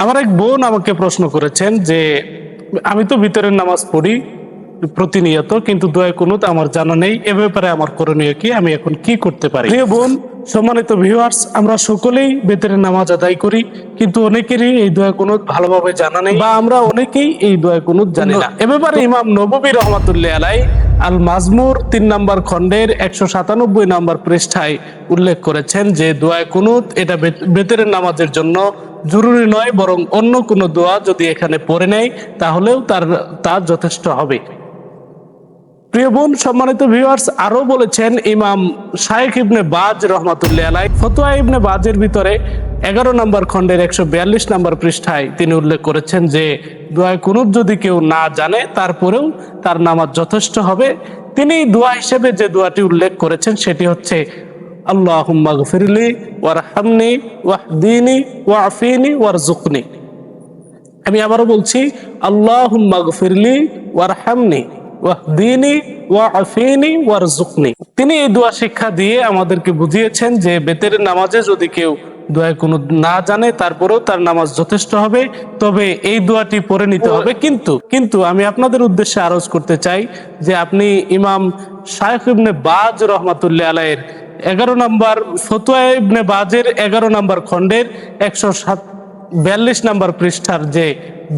আমার এক বোন আমাকে প্রশ্ন করেছেন যে আমি তো ভিতরের নামাজ পড়ি প্রতিনিয়ত, কিন্তু দোয়া কুনুত আমার জানা নেই, এ ব্যাপারে আমার করণীয় কি, আমি এখন কি করতে পারি? প্রিয় বোন, সম্মানিত ভিউয়ার্স, আমরা সকলেই ভিতরের নামাজ আদায় করি, কিন্তু অনেকেরই এই দোয়া কুনুত ভালোভাবে জানা নেই, বা আমরা অনেকেই এই দোয়া কুনুত জানি না। এ ব্যাপারে ইমাম নববী রহমাতুল্লাহ আলাই আল মাজমুর 3 নম্বর খণ্ডের 197 নম্বর পৃষ্ঠায় উল্লেখ করেছেন যে দোয়া কুনুত এটা ভিতরের নামাজের জন্য জরুরি নয়, বরং অন্য কোনো দোয়া যদি এখানে পড়ে নেয় তাহলেও তার যথেষ্ট হবে। প্রিয় বোন, সম্মানিত ভিউয়ার্স, আরো বলেছেন ইমাম শাইখ ইবনে বাজ রহমাতুল্লাহ আলাই ফতোয়া ইবনে বাজের ভিতরে 11 নম্বর খণ্ডের 142 নম্বর পৃষ্ঠায় তিনি উল্লেখ করেছেন যে দোয়া কুনুত যদি কেউ না জানে তারপরেও তার নামাজ যথেষ্ট হবে। তিনি দোয়া হিসেবে যে দোয়াটি উল্লেখ করেছেন সেটি হচ্ছে আল্লাহুম্মা গফিরলি ওয়ারহামনি ওয়াহদিনি ওয়াআফিনি ওয়ারজুকনি। আমি আবারও বলছি, আল্লাহুম্মা গফিরলি ওয়ারহামনি ওয়াহদিনি ওয়াআফিনি ওয়ারজুকনি। তিনি এই দোয়া শিক্ষা দিয়ে আমাদেরকে বুঝিয়েছেন যে বেতের নামাজে যদি কেউ দোয়া কোনো না জানে তারপরেও তার নামাজ যথেষ্ট হবে, তবে এই দোয়াটি পড়ে নিতে হবে। কিন্তু আমি আপনাদের উদ্দেশ্যে আরজ করতে চাই যে আপনি ইমাম শাইখ ইবনে বাজ রহমাতুল্লাহ আলাইয়ের 11 নম্বর ফতোয়া ইবনে বাজের 11 নম্বর খণ্ডের 142 নম্বর পৃষ্ঠার যে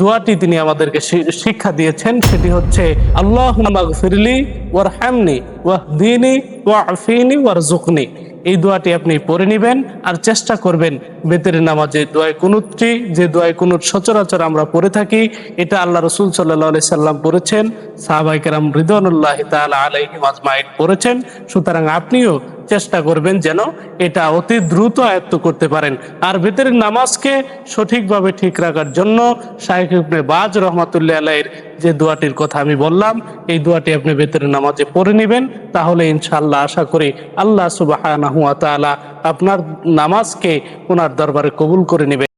দোয়াটি তিনি আমাদেরকে শিক্ষা দিয়েছেন সেটি হচ্ছে আল্লাহুম্মা গফিরলি ওয়ারহামনি ওয়াহদিনি ওয়াআফিনি ওয়ারজুকনি। এই দোয়াটি আপনি পড়ে নেবেন আর চেষ্টা করবেন বেতের নামাজে দোয়া কুনুতটি, যে দোয়া কুনুত সচরাচর আমরা পড়ে থাকি, এটা আল্লাহ রাসূল সাল্লাল্লাহু আলাইহি সাল্লাম পড়েছেন, সাহাবায়ে কেরাম রিদওয়ানুল্লাহি তাআলা আলাইহিম আজমাইন পড়েছেন। সুতরাং আপনিও চেষ্টা করবেন যেন এটা অতি দ্রুত আয়ত্ত করতে পারেন। আর ভিতরের নামাজকে সঠিকভাবে ঠিক রাখার জন্য শাইখ ইবনে বাজ রহমাতুল্লাহ আলাইহির যে দোয়াটির কথা আমি বললাম, এই দোয়াটি আপনি ভিতরের নামাজে পড়ে নেবেন, তাহলে ইনশাআল্লাহ আশা করি আল্লাহ সুবহানাহু ওয়া তাআলা আপনার নামাজকে ওনার দরবারে কবুল করে নেবেন।